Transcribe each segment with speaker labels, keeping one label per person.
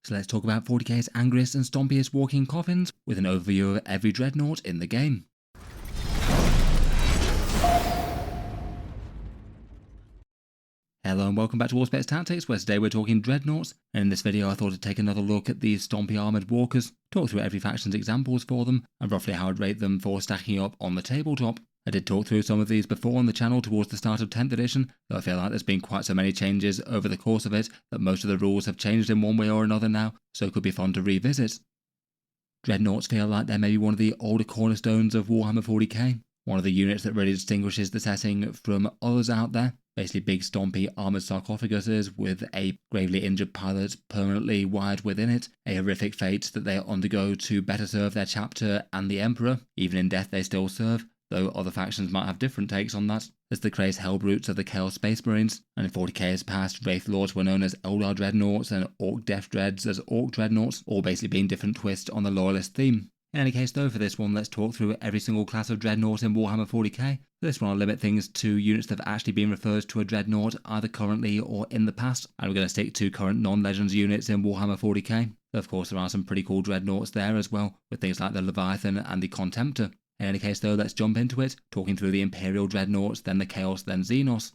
Speaker 1: So let's talk about 40k's angriest and stompiest walking coffins with an overview of every dreadnought in the game. Hello and welcome back to Auspex Tactics, where today we're talking dreadnoughts, and in this video I thought I'd take another look at these stompy armoured walkers, talk through every faction's examples for them, and roughly how I'd rate them for stacking up on the tabletop. I did talk through some of these before on the channel towards the start of 10th edition, though I feel like there's been quite so many changes over the course of it that most of the rules have changed in one way or another now, so it could be fun to revisit. Dreadnoughts feel like they're maybe one of the older cornerstones of Warhammer 40k, one of the units that really distinguishes the setting from others out there. Basically big stompy armoured sarcophaguses with a gravely injured pilot permanently wired within it, a horrific fate that they undergo to better serve their chapter and the Emperor. Even in death they still serve, though other factions might have different takes on that. There's the crazed Helbrutes of the Chaos Space Marines, and in 40k's past, Wraithlords were known as Eldar Dreadnoughts and Orc Deff Dreads as Orc Dreadnoughts, all basically being different twists on the Loyalist theme. In any case though, for this one let's talk through every single class of dreadnought in Warhammer 40k. For this one I'll limit things to units that have actually been referred to a dreadnought either currently or in the past, and we're going to stick to current non-legends units in Warhammer 40k. Of course there are some pretty cool dreadnoughts there as well, with things like the Leviathan and the Contemptor. In any case though, let's jump into it, talking through the Imperial Dreadnoughts, then the Chaos, then Xenos.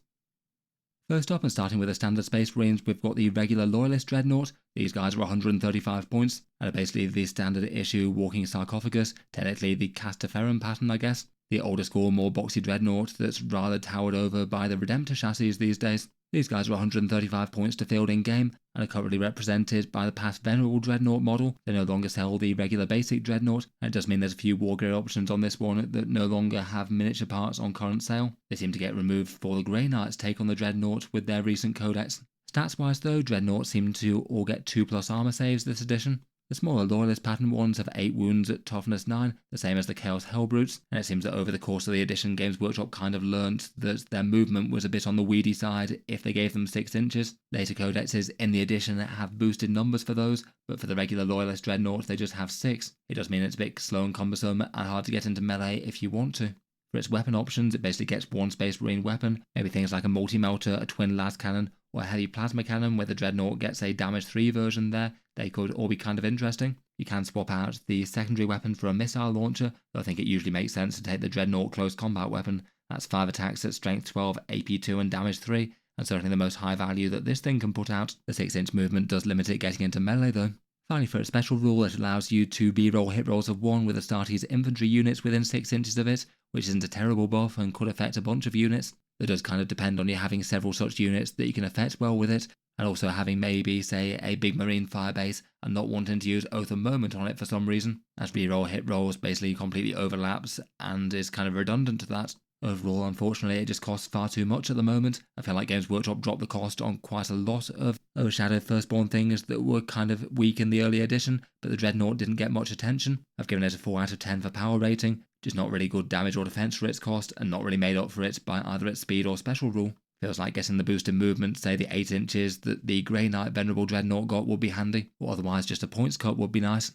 Speaker 1: First up, and starting with the standard Space Marines, we've got the regular Loyalist Dreadnought. These guys are 135 points, and are basically the standard issue walking sarcophagus, technically the Castaferum pattern I guess. The older school, more boxy dreadnought that's rather towered over by the Redemptor chassis these days. These guys are 135 points to field in game, and are currently represented by the past Venerable Dreadnought model. They no longer sell the regular basic Dreadnought, and it does mean there's a few war gear options on this one that no longer have miniature parts on current sale. They seem to get removed for the Grey Knight's take on the Dreadnought with their recent codex. Stats wise though, Dreadnoughts seem to all get 2+ armor saves this edition. The smaller Loyalist pattern ones have 8 wounds at toughness 9, the same as the Chaos Helbrutes, and it seems that over the course of the edition, Games Workshop kind of learnt that their movement was a bit on the weedy side if they gave them 6 inches. Later codexes in the edition have boosted numbers for those, but for the regular Loyalist Dreadnoughts they just have 6. It does mean it's a bit slow and cumbersome and hard to get into melee if you want to. For its weapon options, it basically gets one Space Marine weapon, maybe things like a multi-melter, a twin las cannon, or a heavy plasma cannon where the Dreadnought gets a damage 3 version there. They could all be kind of interesting. You can swap out the secondary weapon for a missile launcher, though I think it usually makes sense to take the Dreadnought close combat weapon. That's 5 attacks at strength 12, AP 2 and damage 3, and certainly the most high value that this thing can put out. The 6-inch movement does limit it getting into melee though. Finally, for its special rule, it allows you to b-roll hit rolls of 1 with Astartes infantry units within 6 inches of it, which isn't a terrible buff and could affect a bunch of units. That does kind of depend on you having several such units that you can affect well with it, and also having maybe, say, a big marine firebase and not wanting to use Oath of Moment on it for some reason, as reroll hit rolls basically completely overlaps and is kind of redundant to that. Overall, unfortunately, it just costs far too much at the moment. I feel like Games Workshop dropped the cost on quite a lot of overshadowed firstborn things that were kind of weak in the early edition, but the Dreadnought didn't get much attention. I've given it a 4 out of 10 for power rating, just not really good damage or defense for its cost, and not really made up for it by either its speed or special rule. Feels like getting the boost in movement, say the 8 inches that the Grey Knight Venerable Dreadnought got would be handy, or otherwise just a points cut would be nice.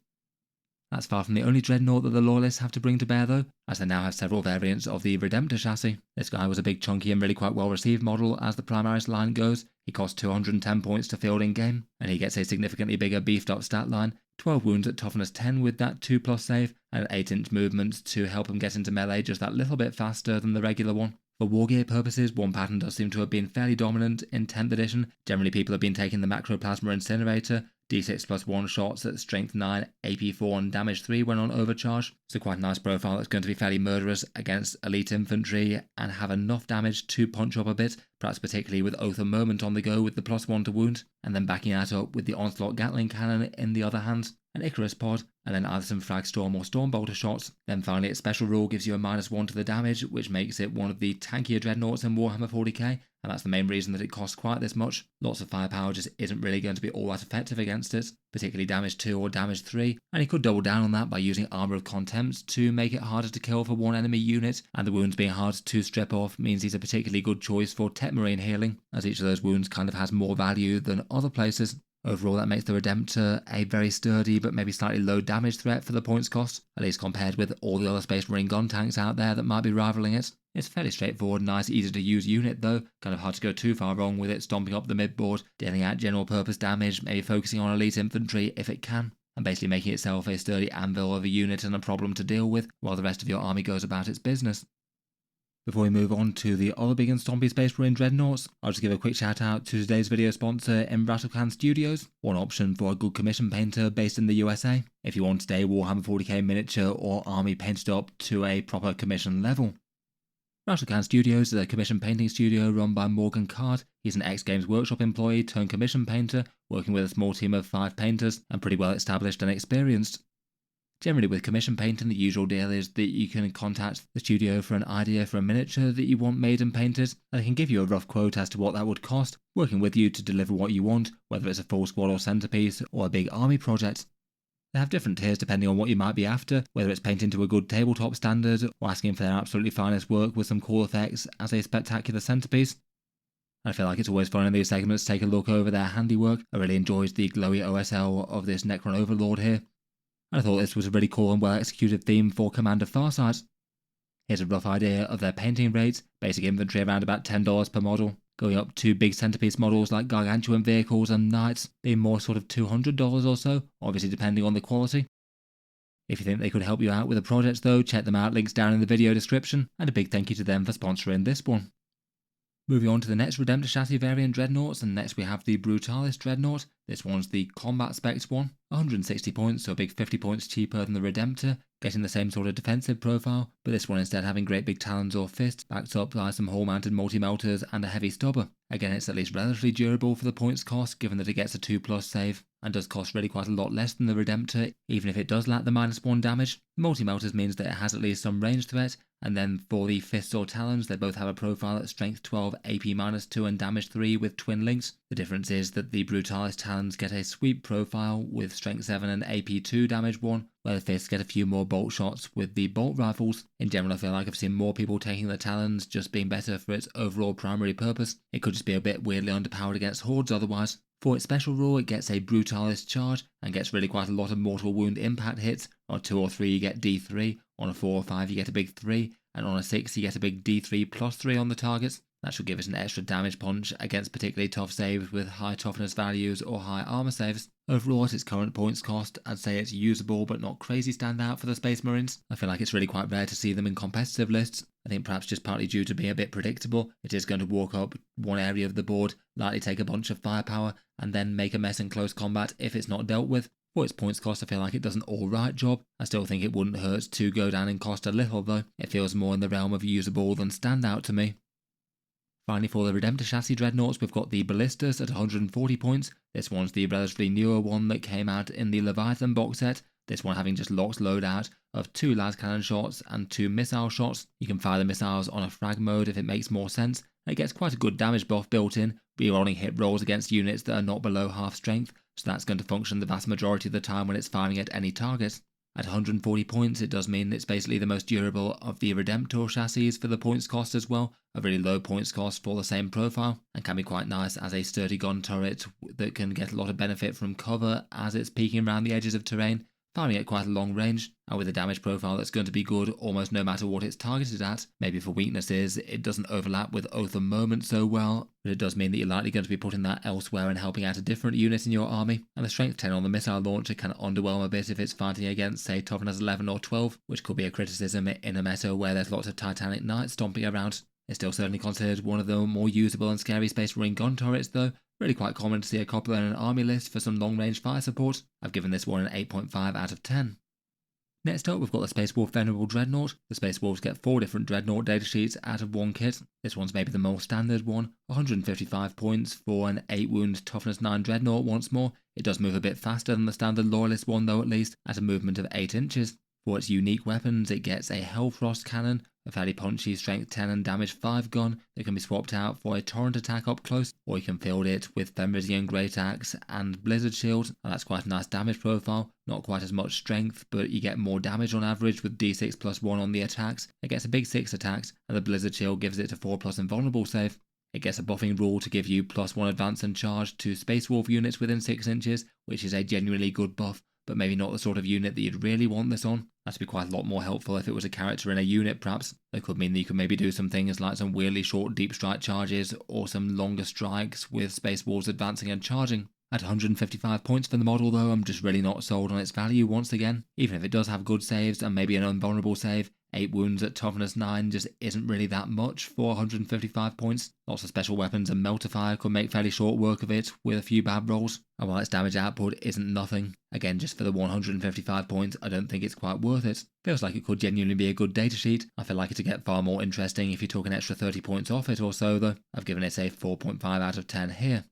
Speaker 1: That's far from the only Dreadnought that the Loyalists have to bring to bear though, as they now have several variants of the Redemptor chassis. This guy was a big chunky and really quite well received model as the Primaris line goes. He costs 210 points to field in game, and he gets a significantly bigger beefed up stat line, 12 wounds at toughness 10 with that 2+ save, and an 8-inch movement to help him get into melee just that little bit faster than the regular one. For wargear purposes, one pattern does seem to have been fairly dominant in 10th edition. Generally people have been taking the Macroplasma Incinerator, D6+1 shots at strength 9, AP 4 and damage 3 when on overcharge. So quite a nice profile that's going to be fairly murderous against elite infantry and have enough damage to punch up a bit, perhaps particularly with Oath of Moment on the go with the +1 to wound, and then backing that up with the Onslaught Gatling Cannon in the other hand, an Icarus pod, and then either some Fragstorm or Stormbolter shots. Then finally its special rule gives you a -1 to the damage, which makes it one of the tankier dreadnoughts in Warhammer 40k, and that's the main reason that it costs quite this much. Lots of firepower just isn't really going to be all that effective against it, particularly damage 2 or damage 3, and he could double down on that by using Armour of Contempt to make it harder to kill for one enemy unit, and the wounds being hard to strip off means he's a particularly good choice for Tech Marine healing, as each of those wounds kind of has more value than other places. Overall, that makes the Redemptor a very sturdy but maybe slightly low damage threat for the points cost, at least compared with all the other Space Marine gun tanks out there that might be rivaling it. It's a fairly straightforward, nice, easy to use unit though, kind of hard to go too far wrong with it, stomping up the midboard, dealing out general purpose damage, maybe focusing on elite infantry if it can, and basically making itself a sturdy anvil of a unit and a problem to deal with while the rest of your army goes about its business. Before we move on to the other big and stompy Space Marine Dreadnoughts, I'll just give a quick shout out to today's video sponsor Rattle Studios, one option for a good commission painter based in the USA, if you wanted a Warhammer 40K miniature or army painted up to a proper commission level. Rattle Studios is a commission painting studio run by Morgan Card. He's an ex-Games Workshop employee turned commission painter, working with a small team of 5 painters and pretty well established and experienced. Generally with commission painting, the usual deal is that you can contact the studio for an idea for a miniature that you want made and painted, and they can give you a rough quote as to what that would cost, working with you to deliver what you want, whether it's a full squad or centerpiece, or a big army project. They have different tiers depending on what you might be after, whether it's painting to a good tabletop standard, or asking for their absolutely finest work with some cool effects as a spectacular centerpiece. I feel like it's always fun in these segments to take a look over their handiwork. I really enjoyed the glowy OSL of this Necron Overlord here. I thought this was a really cool and well executed theme for Commander Farsight. Here's a rough idea of their painting rates: basic infantry around about $10 per model, going up to big centerpiece models like gargantuan vehicles and knights being more sort of $200 or so, obviously depending on the quality. If you think they could help you out with a project though, check them out, links down in the video description, and a big thank you to them for sponsoring this one. Moving on to the next Redemptor chassis variant Dreadnoughts, and next we have the Brutalis Dreadnought. This one's the combat specs one, 160 points, so a big 50 points cheaper than the Redemptor, getting the same sort of defensive profile, but this one instead having great big talons or fists, backed up by some hole-mounted multi-melters and a heavy stubber. Again, it's at least relatively durable for the points cost, given that it gets a 2+ save, and does cost really quite a lot less than the Redemptor, even if it does lack the -1 damage. The multi-melters means that it has at least some range threat, and then for the fists or talons, they both have a profile at strength 12, AP -2 and damage 3 with twin links. The difference is that the Brutalis talons get a sweep profile with strength 7 and AP 2 damage 1, where the fists get a few more bolt shots with the bolt rifles. In general, I feel like I've seen more people taking the talons just being better for its overall primary purpose. It could just be a bit weirdly underpowered against hordes otherwise. For its special rule, it gets a Brutalis charge and gets really quite a lot of mortal wound impact hits. On 2 or 3 you get D3, on a 4 or 5 you get a big 3, and on a 6 you get a big D3 plus 3 on the targets. That should give it an extra damage punch against particularly tough saves with high toughness values or high armor saves. Overall, at its current points cost, I'd say it's usable but not crazy standout for the Space Marines. I feel like it's really quite rare to see them in competitive lists. I think perhaps just partly due to being a bit predictable. It is going to walk up one area of the board, likely take a bunch of firepower, and then make a mess in close combat if it's not dealt with. For its points cost, I feel like it does an alright job. I still think it wouldn't hurt to go down in cost a little though. It feels more in the realm of usable than standout to me. Finally, for the Redemptor chassis Dreadnoughts, we've got the Ballistus at 140 points. This one's the relatively newer one that came out in the Leviathan box set. This one having just locked loadout of 2 las cannon shots and 2 missile shots. You can fire the missiles on a frag mode if it makes more sense. It gets quite a good damage buff built in, rerolling hit rolls against units that are not below half strength, so that's going to function the vast majority of the time when it's firing at any target. At 140 points, it does mean it's basically the most durable of the Redemptor chassis for the points cost as well, a really low points cost for the same profile, and can be quite nice as a sturdy gun turret that can get a lot of benefit from cover as it's peeking around the edges of terrain, firing at quite a long range, and with a damage profile that's going to be good almost no matter what it's targeted at. Maybe for weaknesses, it doesn't overlap with Oath of Moment so well, but it does mean that you're likely going to be putting that elsewhere and helping out a different unit in your army, and the strength 10 on the missile launcher can underwhelm a bit if it's fighting against, say, toughness 11 or 12, which could be a criticism in a meta where there's lots of Titanic Knights stomping around. It's still certainly considered one of the more usable and scary Space Marine gun turrets though. Really quite common to see a couple in an army list for some long-range fire support. I've given this one an 8.5 out of 10. Next up, we've got the Space Wolf Venerable Dreadnought. The Space Wolves get 4 different Dreadnought datasheets out of one kit. This one's maybe the more standard one, 155 points for an 8 wound toughness 9 Dreadnought once more. It does move a bit faster than the standard Loyalist one though at least, at a movement of 8 inches. For its unique weapons, it gets a Hellfrost cannon, a fairly punchy strength 10 and damage 5 gun that can be swapped out for a torrent attack up close, or you can field it with Fenrisian Great Axe and Blizzard Shield, and that's quite a nice damage profile. Not quite as much strength, but you get more damage on average with D6 plus 1 on the attacks. It gets a big 6 attacks, and the Blizzard Shield gives it a 4+ invulnerable save. It gets a buffing rule to give you +1 advance and charge to Space Wolf units within 6 inches, which is a genuinely good buff, but maybe not the sort of unit that you'd really want this on. That'd be quite a lot more helpful if it was a character in a unit perhaps. That could mean that you could maybe do some things like some weirdly short deep strike charges or some longer strikes with Space Wolves advancing and charging. At 155 points for the model though, I'm just really not sold on its value once again. Even if it does have good saves and maybe an invulnerable save, 8 wounds at toughness 9 just isn't really that much for 155 points. Lots of special weapons and Meltifier could make fairly short work of it with a few bad rolls. And while its damage output isn't nothing, again just for the 155 points I don't think it's quite worth it. Feels like it could genuinely be a good datasheet. I feel like it to get far more interesting if you took an extra 30 points off it or so though. I've given it a 4.5 out of 10 here.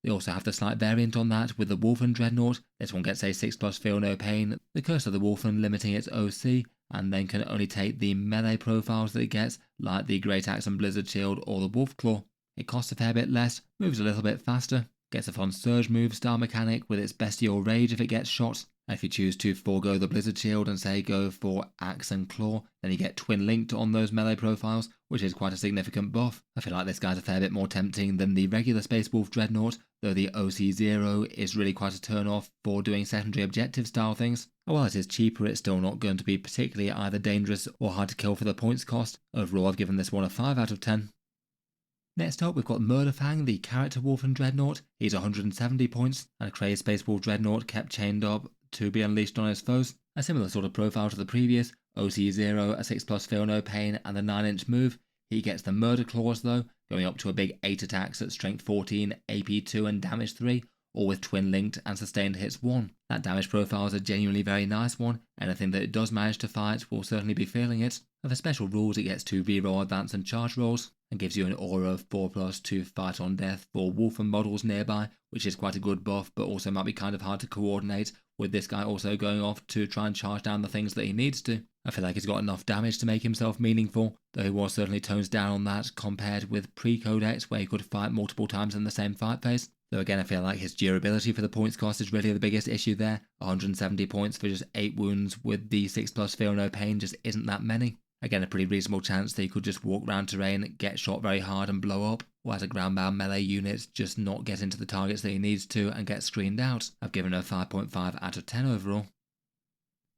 Speaker 1: They also have the slight variant on that with the Warhammer Dreadnought. This one gets a 6+ feel no pain, the curse of the Warhammer limiting its OC, and then can only take the melee profiles that it gets, like the Great Axe and Blizzard Shield or the Wolf Claw. It costs a fair bit less, moves a little bit faster, gets a fun surge move style mechanic with its bestial rage if it gets shot. And if you choose to forego the Blizzard Shield and say go for Axe and Claw, then you get twin linked on those melee profiles, which is quite a significant buff. I feel like this guy's a fair bit more tempting than the regular Space Wolf Dreadnought, though the OC0 is really quite a turn off for doing secondary objective style things. And while it is cheaper, it's still not going to be particularly either dangerous or hard to kill for the points cost. Overall, I've given this one a 5 out of 10. Next up, we've got Murderfang, the character Warhammer Dreadnought. He's 170 points, and a crazed Space Wolf Dreadnought kept chained up to be unleashed on his foes. A similar sort of profile to the previous, OC0, a 6+ feel no pain, and a 9-inch move. He gets the Murder Claws though, going up to a big 8 attacks at strength 14, AP 2 and damage 3, all with twin linked and sustained hits 1. That damage profile is a genuinely very nice one. Anything that it does manage to fight will certainly be feeling it. And for special rules, it gets 2 reroll advance and charge rolls, and gives you an aura of 4+ to fight on death for Wolfen models nearby, which is quite a good buff, but also might be kind of hard to coordinate, with this guy also going off to try and charge down the things that he needs to. I feel like he's got enough damage to make himself meaningful, though he was certainly tones down on that compared with pre-Codex where he could fight multiple times in the same fight phase. Though again I feel like his durability for the points cost is really the biggest issue there. 170 points for just 8 wounds with the 6+ feel no pain just isn't that many. Again, a pretty reasonable chance that he could just walk around terrain, get shot very hard and blow up, or as a ground-bound melee unit, just not get into the targets that he needs to and get screened out. I've given her 5.5 out of 10 overall.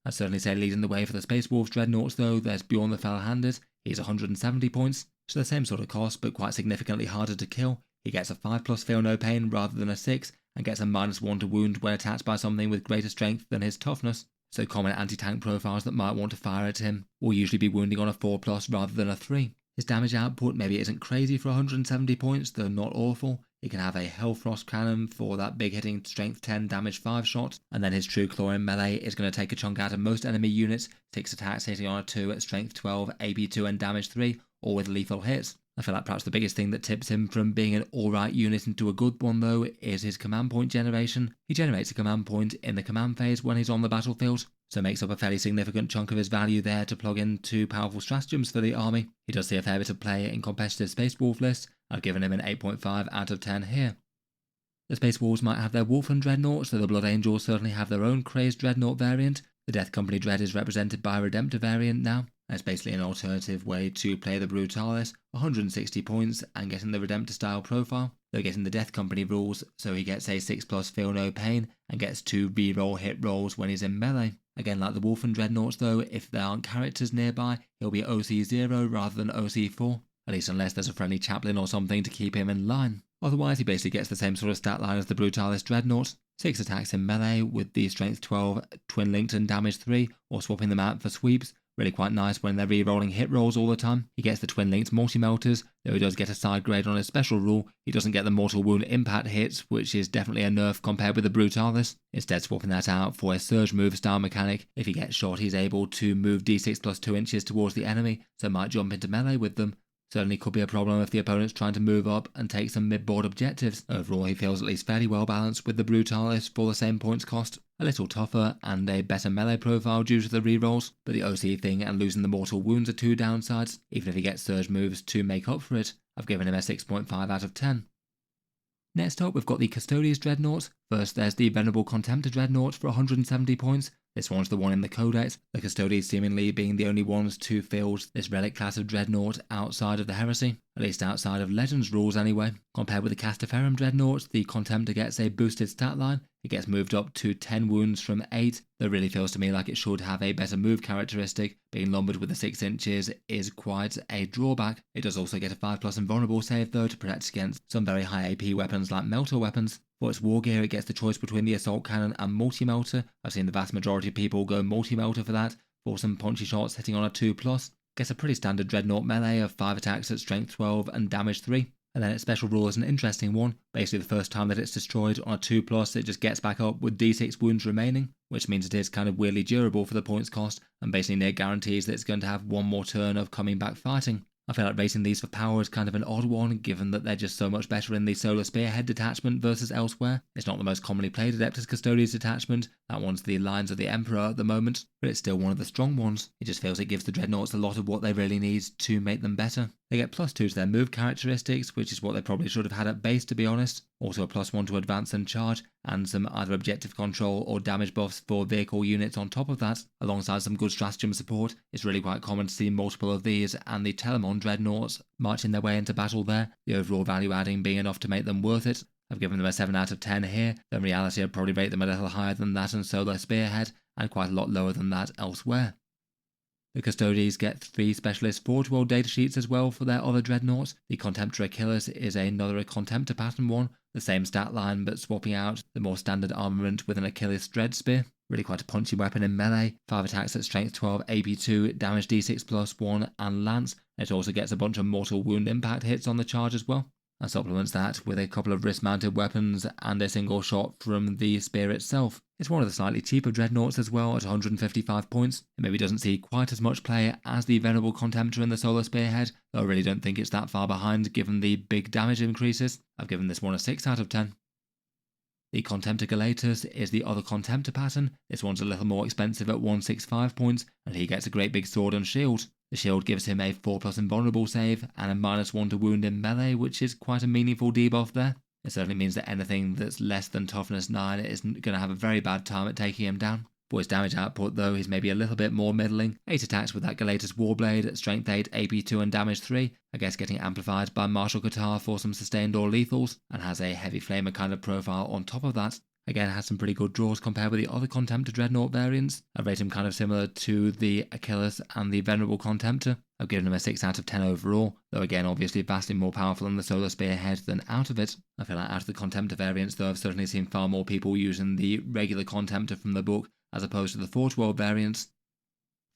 Speaker 1: I'd certainly say leading the way for the Space Wolf Dreadnoughts though, there's Bjorn the Fell-Handed. He's 170 points, so the same sort of cost but quite significantly harder to kill. He gets a 5+ feel no pain rather than a 6, and gets a -1 to wound when attacked by something with greater strength than his toughness. So common anti-tank profiles that might want to fire at him will usually be wounding on a 4+ rather than a 3. His damage output maybe isn't crazy for 170 points, though not awful. He can have a Hellfrost cannon for that big hitting strength 10 damage 5 shot, and then his true claw in melee is going to take a chunk out of most enemy units, 6 attacks hitting on a 2 at strength 12, AP 2 and damage 3, all with lethal hits. I feel like perhaps the biggest thing that tips him from being an alright unit into a good one though is his command point generation. He generates a command point in the command phase when he's on the battlefield, so makes up a fairly significant chunk of his value there to plug into powerful stratagems for the army. He does see a fair bit of play in competitive Space Wolf lists. I've given him an 8.5 out of 10 here. The Space Wolves might have their Warhammer Dreadnought, so the Blood Angels certainly have their own crazed Dreadnought variant. The Death Company Dread is represented by a Redemptor variant now. It's basically an alternative way to play the Brutalis, 160 points and getting the Redemptor style profile. They're getting the Death Company rules, so he gets a 6+ feel no pain and gets 2 reroll hit rolls when he's in melee. Again, like the Warhammer Dreadnoughts though, if there aren't characters nearby, he'll be OC0 rather than OC4, at least unless there's a friendly chaplain or something to keep him in line. Otherwise, he basically gets the same sort of stat line as the Brutalis Dreadnought. 6 attacks in melee with the strength 12, twin linked and damage 3, or swapping them out for sweeps. Really quite nice when they're re-rolling hit rolls all the time. He gets the twin linked multi-melters, though he does get a side grade on his special rule. He doesn't get the mortal wound impact hits, which is definitely a nerf compared with the Brutalis. Instead swapping that out for a surge move style mechanic. If he gets shot, he's able to move d6 plus 2 inches towards the enemy, so might jump into melee with them. Certainly could be a problem if the opponent's trying to move up and take some mid-board objectives. Overall, he feels at least fairly well balanced with the Brutalis for the same points cost. A little tougher and a better melee profile due to the rerolls, but the OC thing and losing the mortal wounds are 2 downsides, even if he gets surge moves to make up for it. I've given him a 6.5 out of 10. Next up, we've got the Custodes Dreadnoughts. First, there's the Venerable Contemptor Dreadnought for 170 points. This one's the one in the Codex, the Custodes seemingly being the only ones to field this relic class of Dreadnought outside of the Heresy, at least outside of Legends rules anyway. Compared with the Castaferum Dreadnought, the Contemptor gets a boosted stat line. It gets moved up to 10 wounds from 8, though really feels to me like it should have a better move characteristic. Being lumbered with the 6 inches is quite a drawback. It does also get a 5+ invulnerable save though to protect against some very high AP weapons like Melter weapons. For its war gear, it gets the choice between the Assault Cannon and Multi-Melter. I've seen the vast majority of people go Multi-Melter for that, for some punchy shots hitting on a 2+. Gets a pretty standard Dreadnought melee of 5 attacks at strength 12 and damage 3. And then its special rule is an interesting one. Basically the first time that it's destroyed on a 2+, it just gets back up with d6 wounds remaining, which means it is kind of weirdly durable for the points cost, and basically near guarantees that it's going to have one more turn of coming back fighting. I feel like rating these for power is kind of an odd one, given that they're just so much better in the Solar Spearhead detachment versus elsewhere. It's not the most commonly played Adeptus Custodes detachment, that one's the Lines of the Emperor at the moment, but it's still one of the strong ones. It just feels it gives the Dreadnoughts a lot of what they really need to make them better. They get +2 to their move characteristics, which is what they probably should have had at base to be honest. Also a +1 to advance and charge, and some either objective control or damage buffs for vehicle units on top of that, alongside some good stratagem support. It's really quite common to see multiple of these and the Telemon Dreadnoughts marching their way into battle there, the overall value adding being enough to make them worth it. I've given them a 7 out of 10 here, though in reality I'd probably rate them a little higher than that in Solar Spearhead, and quite a lot lower than that elsewhere. The Custodes get 3 specialist Forge World datasheets as well for their other Dreadnoughts. The Contemptor Achilles is another Contemptor pattern one, the same stat line but swapping out the more standard armament with an Achilles Dread Spear. Really quite a punchy weapon in melee, 5 attacks at strength 12, AP2, damage d6 +1 and lance. It also gets a bunch of mortal wound impact hits on the charge as well, and supplements that with a couple of wrist-mounted weapons and a single shot from the spear itself. It's one of the slightly cheaper Dreadnoughts as well at 155 points. It maybe doesn't see quite as much play as the Venerable Contemptor in the Solar Spearhead, though I really don't think it's that far behind given the big damage increases. I've given this one a 6 out of 10. The Contemptor Galatus is the other Contemptor pattern. This one's a little more expensive at 165 points, and he gets a great big sword and shield. The shield gives him a 4+ invulnerable save and a -1 to wound in melee, which is quite a meaningful debuff there. It certainly means that anything that's less than toughness 9 isn't going to have a very bad time at taking him down. For his damage output though, he's maybe a little bit more middling. 8 attacks with that Galatus Warblade at strength 8, AP2 and damage 3, I guess getting amplified by Martial Guitar for some sustained or lethals, and has a heavy flamer kind of profile on top of that. Again, has some pretty good draws compared with the other Contemptor Dreadnought variants. I rate him kind of similar to the Achilles and the Venerable Contemptor. I've given him a 6 out of 10 overall, though again obviously vastly more powerful in the Solar Spearhead than out of it. I feel like out of the Contemptor variants though, I've certainly seen far more people using the regular Contemptor from the book as opposed to the Forge World variants.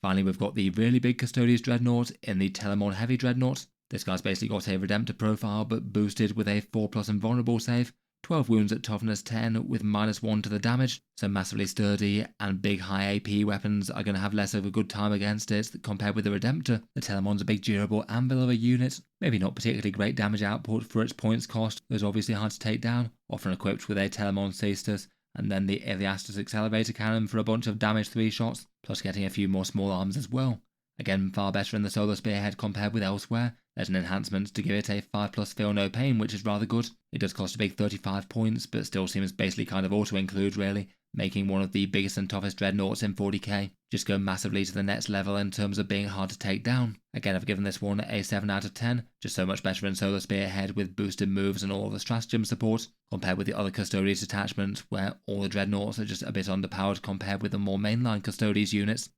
Speaker 1: Finally, we've got the really big Custodes Dreadnought in the Telemon Heavy Dreadnought. This guy's basically got a Redemptor profile but boosted with a 4+ invulnerable save. 12 wounds at toughness 10 with -1 to the damage, so massively sturdy and big high AP weapons are going to have less of a good time against it compared with the Redemptor. The Telemon's a big durable anvil of a unit, maybe not particularly great damage output for its points cost, it was obviously hard to take down, often equipped with a Telemon Cestus and then the Iliastus Accelerator Cannon for a bunch of damage 3 shots, plus getting a few more small arms as well. Again, far better in the Solar Spearhead compared with elsewhere. There's an enhancement to give it a 5+ Feel No Pain, which is rather good. It does cost a big 35 points, but still seems basically kind of auto-include really, making one of the biggest and toughest Dreadnoughts in 40k. Just go massively to the next level in terms of being hard to take down. Again, I've given this one a 7 out of 10, just so much better in Solar Spearhead with boosted moves and all the stratagem support, compared with the other Custodes detachment, where all the Dreadnoughts are just a bit underpowered compared with the more mainline Custodes units.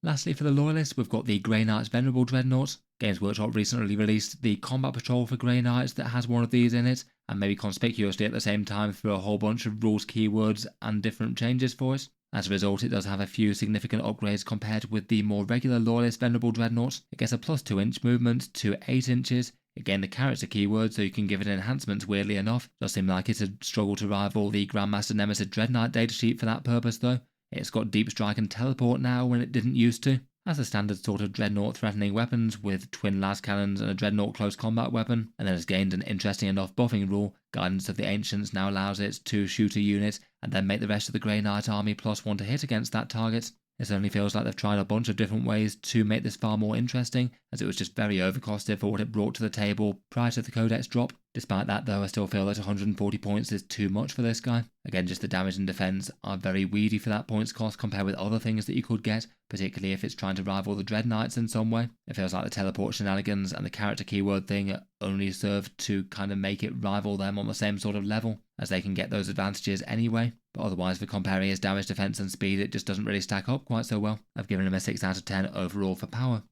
Speaker 1: Lastly, for the Loyalists, we've got the Grey Knights Venerable Dreadnought. Games Workshop recently released the Combat Patrol for Grey Knights that has one of these in it, and maybe conspicuously at the same time through a whole bunch of rules keywords and different changes for it. As a result, it does have a few significant upgrades compared with the more regular Loyalist Venerable Dreadnought. It gets a +2 inch movement to 8 inches. Again, the character keyword, so you can give it enhancements weirdly enough. Does seem like it'd struggle to rival the Grandmaster Nemesis Dreadnought datasheet for that purpose though. It's got Deep Strike and Teleport now when it didn't used to. Has the standard sort of Dreadnought threatening weapons with twin las cannons and a Dreadnought close combat weapon, and then has gained an interesting enough buffing rule. Guidance of the Ancients now allows it to shoot a unit and then make the rest of the Grey Knight army +1 to hit against that target. It certainly feels like they've tried a bunch of different ways to make this far more interesting, as it was just very overcosted for what it brought to the table prior to the codex drop. Despite that though, I still feel that 140 points is too much for this guy. Again, just the damage and defense are very weedy for that points cost compared with other things that you could get, particularly if it's trying to rival the Dreadknights in some way. It feels like the teleport shenanigans and the character keyword thing only serve to kind of make it rival them on the same sort of level, as they can get those advantages anyway. But otherwise, for comparing his damage, defense and speed, it just doesn't really stack up quite so well. I've given him a 6 out of 10 overall for power.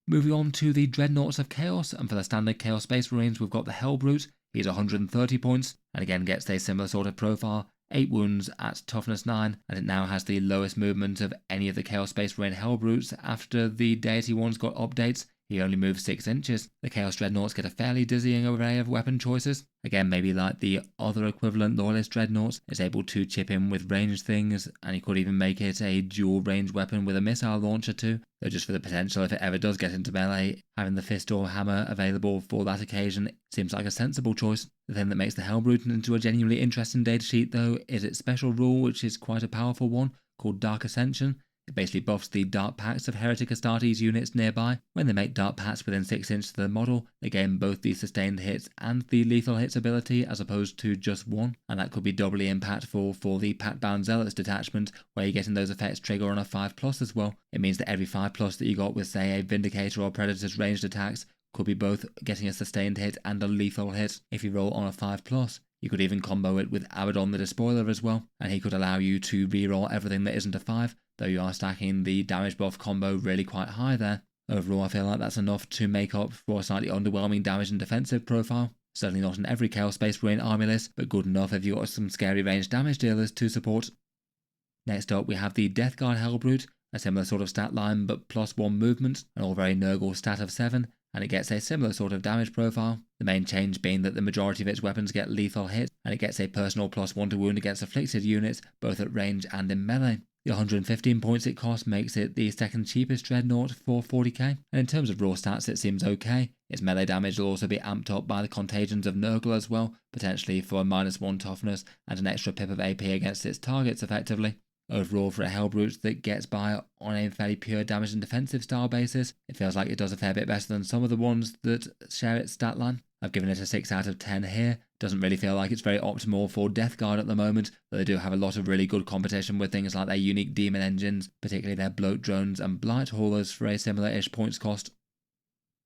Speaker 1: Moving on to the Dreadnoughts of Chaos, and for the standard Chaos Space Marines we've got the Helbrute. He's 130 points, and again gets a similar sort of profile, 8 wounds at toughness 9, and it now has the lowest movement of any of the Chaos Space Marine Helbrutes after the deity ones got updates. He only moves 6 inches. The Chaos Dreadnoughts get a fairly dizzying array of weapon choices. Again, maybe like the other equivalent Loyalist Dreadnoughts, it's able to chip in with ranged things, and he could even make it a dual range weapon with a missile launcher too. Though just for the potential, if it ever does get into melee, having the fist or hammer available for that occasion seems like a sensible choice. The thing that makes the Helbrute into a genuinely interesting datasheet though is its special rule, which is quite a powerful one, called Dark Ascension. It basically buffs the Dark Pacts of Heretic Astartes units nearby. When they make Dark Pacts within 6 inches of the model, they gain both the sustained hits and the lethal hits ability as opposed to just one, and that could be doubly impactful for the Pact-Bound Zealots detachment, where you're getting those effects trigger on a 5+ as well. It means that every 5+ that you got with, say, a Vindicator or Predator's ranged attacks could be both getting a sustained hit and a lethal hit if you roll on a 5+. You could even combo it with Abaddon the Despoiler as well, and he could allow you to reroll everything that isn't a 5, though you are stacking the damage buff combo really quite high there. Overall, I feel like that's enough to make up for a slightly underwhelming damage and defensive profile. Certainly not in every Chaos Space Marine army list, but good enough if you've got some scary ranged damage dealers to support. Next up, we have the Death Guard Helbrute, a similar sort of stat line but +1 movement, an all very Nurgle stat of 7, and it gets a similar sort of damage profile, the main change being that the majority of its weapons get lethal hits, and it gets a personal +1 to wound against afflicted units, both at range and in melee. The 115 points it costs makes it the second cheapest Dreadnought for 40k, and in terms of raw stats it seems okay. Its melee damage will also be amped up by the contagions of Nurgle as well, potentially for a -1 toughness and an extra pip of AP against its targets effectively. Overall, for a Helbrute that gets by on a fairly pure damage and defensive style basis, it feels like it does a fair bit better than some of the ones that share its stat line. I've given it a 6 out of 10 here. Doesn't really feel like it's very optimal for Death Guard at the moment, though they do have a lot of really good competition with things like their unique demon engines, particularly their bloat drones and blight haulers for a similar-ish points cost.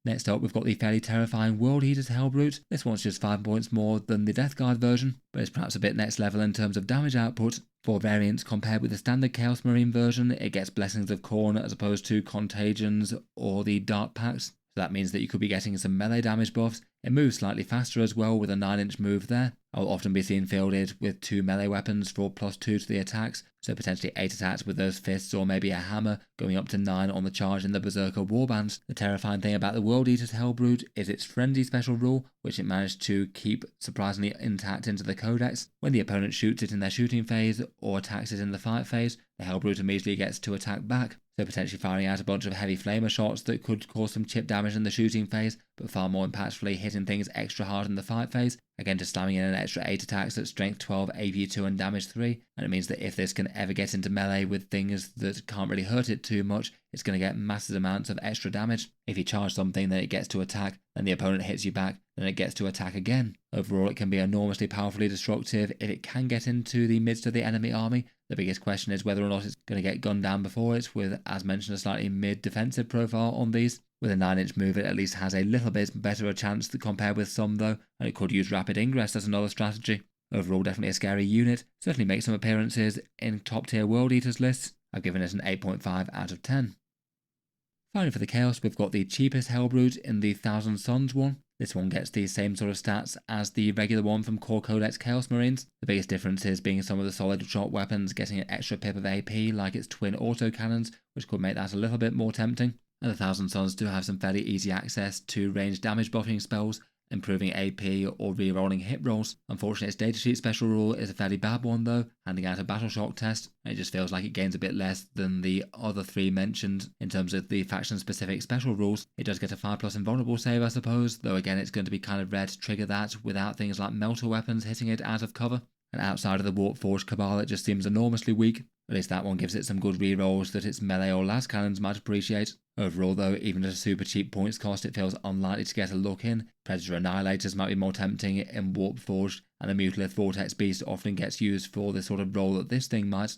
Speaker 1: Next up, we've got the fairly terrifying World Eater's Helbrute. This one's just 5 points more than the Death Guard version, but it's perhaps a bit next level in terms of damage output. For variants compared with the standard Chaos Marine version, it gets Blessings of Khorne as opposed to Contagions or the Dark Pacts. So that means that you could be getting some melee damage buffs. It moves slightly faster as well with a 9-inch move there. I'll often be seen fielded with 2 melee weapons for +2 to the attacks, so potentially 8 attacks with those fists or maybe a hammer, going up to 9 on the charge in the Berserker Warbands. The terrifying thing about the World Eater's Helbrute is its Frenzy special rule, which it managed to keep surprisingly intact into the Codex. When the opponent shoots it in their shooting phase or attacks it in the fight phase, the Helbrute immediately gets to attack back, so potentially firing out a bunch of heavy flamer shots that could cause some chip damage in the shooting phase, but far more impactfully hitting things extra hard in the fight phase, again just slamming in an extra 8 attacks at strength 12, AP 2 and damage 3, and it means that if this can ever get into melee with things that can't really hurt it too much, it's going to get massive amounts of extra damage. If you charge something, then it gets to attack, then the opponent hits you back, then it gets to attack again. Overall, it can be enormously powerfully destructive if it can get into the midst of the enemy army. The biggest question is whether or not it's going to get gunned down before it, with, as mentioned, a slightly mid-defensive profile on these. With a 9-inch move, it at least has a little bit better a chance to compare with some though, and it could use rapid ingress as another strategy. Overall, definitely a scary unit. Certainly makes some appearances in top-tier World Eaters lists. I've given it an 8.5 out of 10. Finally for the Chaos, we've got the cheapest Helbrute in the Thousand Suns one. This one gets the same sort of stats as the regular one from Core Codex Chaos Marines. The biggest difference is being some of the solid shot weapons getting an extra pip of AP like its twin autocannons, which could make that a little bit more tempting. And the Thousand Suns do have some fairly easy access to ranged damage buffing spells, improving AP or re-rolling hit rolls. Unfortunately, its datasheet special rule is a fairly bad one though, handing out a battle shock test, and it just feels like it gains a bit less than the other 3 mentioned in terms of the faction specific special rules. It does get a 5+ invulnerable save I suppose, though again it's going to be kind of rare to trigger that without things like melter weapons hitting it out of cover. and outside of the Warpforged Cabal it just seems enormously weak. At least that one gives it some good rerolls that its melee or las cannons might appreciate. Overall though, even at a super cheap points cost, it feels unlikely to get a look in. Predator Annihilators might be more tempting in Warpforged, and the Mutalith Vortex Beast often gets used for the sort of role that this thing might.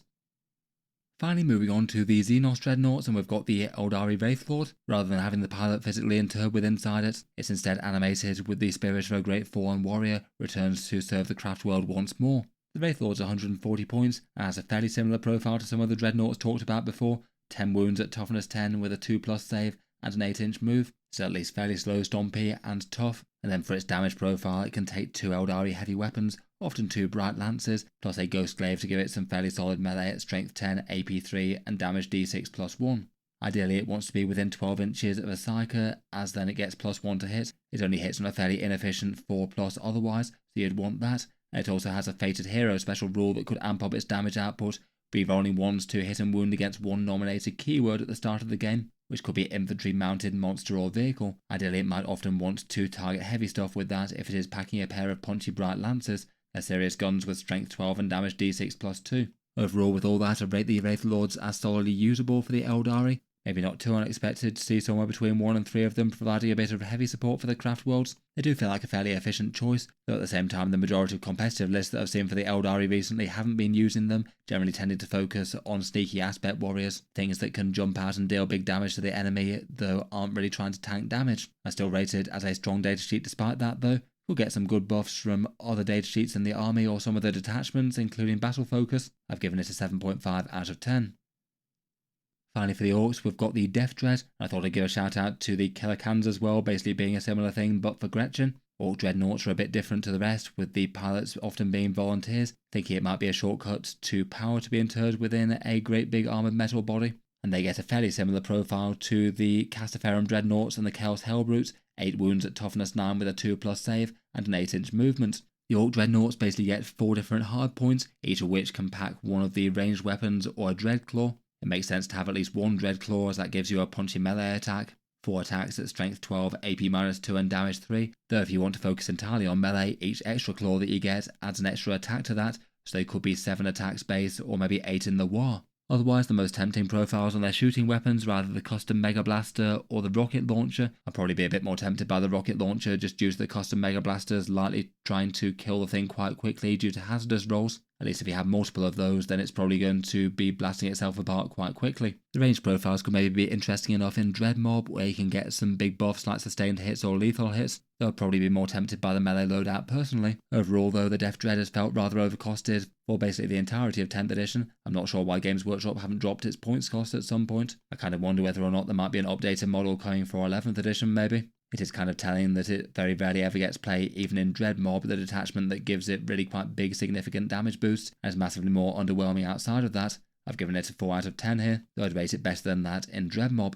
Speaker 1: Finally, moving on to the Xenos Dreadnoughts, and we've got the Eldari Wraithlord. Rather than having the pilot physically interred with inside it, it's instead animated with the spirit of a great fallen warrior, returns to serve the craft world once more. The Wraithlord's 140 points, and has a fairly similar profile to some of the Dreadnoughts talked about before. 10 wounds at toughness 10 with a 2+ save and an 8-inch move. It's at least fairly slow, stompy and tough, and then for its damage profile it can take 2 Eldari heavy weapons, often 2 bright lances, plus a ghost glaive to give it some fairly solid melee at strength 10, AP 3 and damage d6 +1. Ideally it wants to be within 12 inches of a psyker, as then it gets +1 to hit. It only hits on a fairly inefficient 4+ otherwise, so you'd want that. And it also has a Fated Hero special rule that could amp up its damage output, re-rolling ones to hit and wound against one nominated keyword at the start of the game, which could be infantry, mounted, monster or vehicle. Ideally it might often want to target heavy stuff with that if it is packing a pair of punchy bright lances. They're serious guns with strength 12 and damage d6 +2. Overall with all that, I'd rate the Wraithlords as solidly usable for the Eldari. Maybe not too unexpected to see somewhere between 1 and 3 of them providing a bit of heavy support for the craft worlds. They do feel like a fairly efficient choice, though at the same time the majority of competitive lists that I've seen for the Eldari recently haven't been using them, generally tending to focus on sneaky aspect warriors, things that can jump out and deal big damage to the enemy, though aren't really trying to tank damage. I still rate it as a strong datasheet despite that though. We'll get some good buffs from other datasheets in the army or some of the detachments, including battle focus. I've given it a 7.5 out of 10. Finally for the Orcs, we've got the Deff Dread. I thought I'd give a shout out to the Killer Cans as well, basically being a similar thing but for Gretchen. Orc Dreadnoughts are a bit different to the rest, with the pilots often being volunteers, thinking it might be a shortcut to power to be interred within a great big armoured metal body. And they get a fairly similar profile to the Castaferum Dreadnoughts and the Chaos Helbrutes, 8 wounds at toughness 9 with a 2+ save and an 8-inch movement. The Orc Dreadnoughts basically get 4 different hard points, each of which can pack one of the ranged weapons or a Dreadclaw. It makes sense to have at least one Dreadclaw as that gives you a punchy melee attack, 4 attacks at strength 12, AP -2 and damage 3, though if you want to focus entirely on melee, each extra claw that you get adds an extra attack to that, so they could be 7 attacks base or maybe 8 in the war. Otherwise, the most tempting profiles on their shooting weapons are either the custom Mega Blaster or the Rocket Launcher. I'll probably be a bit more tempted by the Rocket Launcher just due to the custom Mega Blasters likely trying to kill the thing quite quickly due to hazardous rolls. At least if you have multiple of those, then it's probably going to be blasting itself apart quite quickly. The range profiles could maybe be interesting enough in Dread Mob, where you can get some big buffs like sustained hits or lethal hits. Though I'd probably be more tempted by the melee loadout personally. Overall though, the Deff Dread has felt rather overcosted for basically the entirety of 10th edition. I'm not sure why Games Workshop haven't dropped its points cost at some point. I kind of wonder whether or not there might be an updated model coming for 11th edition maybe. It is kind of telling that it very rarely ever gets play even in Dread Mob, the detachment that gives it really quite big significant damage boosts, and is massively more underwhelming outside of that. I've given it a 4 out of 10 here, though I'd rate it better than that in Dread Mob.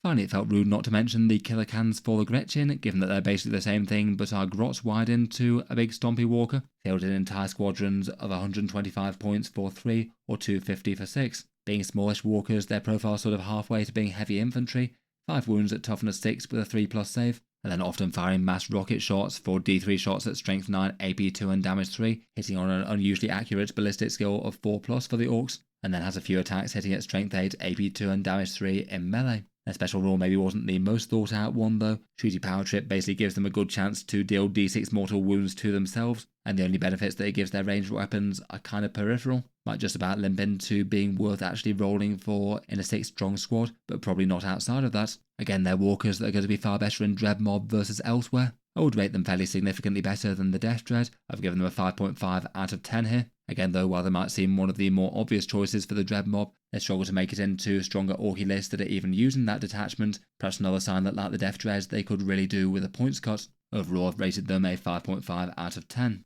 Speaker 1: Finally, it felt rude not to mention the Killer Cans for the Gretchen, given that they're basically the same thing but are grots wide into a big stompy walker, fielded in entire squadrons of 125 points for 3 or 250 for 6. Being smallish walkers, their profile sort of halfway to being heavy infantry, 5 wounds at toughness 6 with a 3+ save, and then often firing mass rocket shots for D3 shots at strength 9, AP 2 and damage 3, hitting on an unusually accurate ballistic skill of 4+ for the Orcs, and then has a few attacks hitting at strength 8, AP 2 and damage 3 in melee. Their special rule maybe wasn't the most thought out one though. Treaty Power Trip basically gives them a good chance to deal D6 mortal wounds to themselves, and the only benefits that it gives their ranged weapons are kind of peripheral. Might just about limp into being worth actually rolling for in a 6 strong squad, but probably not outside of that. Again, they're walkers that are going to be far better in Dread Mob versus elsewhere. I would rate them fairly significantly better than the Deff Dread. I've given them a 5.5 out of 10 here. Again though, while they might seem one of the more obvious choices for the Dread Mob, they struggle to make it into stronger Orky lists that are even using that detachment, perhaps another sign that like the Deff Dread they could really do with a points cut. Overall I've rated them a 5.5 out of 10.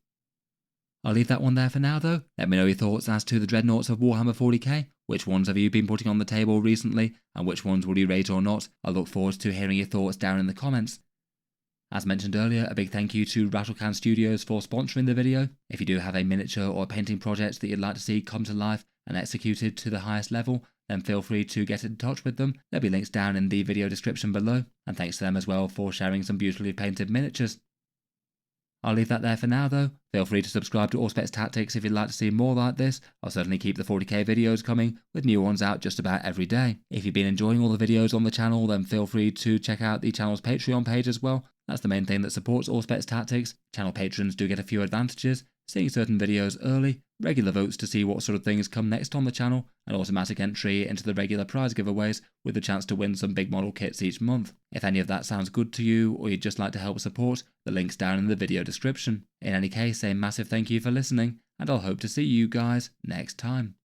Speaker 1: I'll leave that one there for now though. Let me know your thoughts as to the Dreadnoughts of Warhammer 40k. Which ones have you been putting on the table recently, and which ones will you rate or not? I look forward to hearing your thoughts down in the comments. As mentioned earlier, a big thank you to Rattle Studios for sponsoring the video. If you do have a miniature or a painting project that you'd like to see come to life and executed to the highest level, then feel free to get in touch with them. There'll be links down in the video description below, and thanks to them as well for sharing some beautifully painted miniatures. I'll leave that there for now though. Feel free to subscribe to Auspex Tactics if you'd like to see more like this. I'll certainly keep the 40k videos coming, with new ones out just about every day. If you've been enjoying all the videos on the channel, then feel free to check out the channel's Patreon page as well. That's the main thing that supports Auspex Tactics. Channel patrons do get a few advantages, seeing certain videos early, regular votes to see what sort of things come next on the channel, and automatic entry into the regular prize giveaways with the chance to win some big model kits each month. If any of that sounds good to you, or you'd just like to help support, the link's down in the video description. In any case, a massive thank you for listening, and I'll hope to see you guys next time.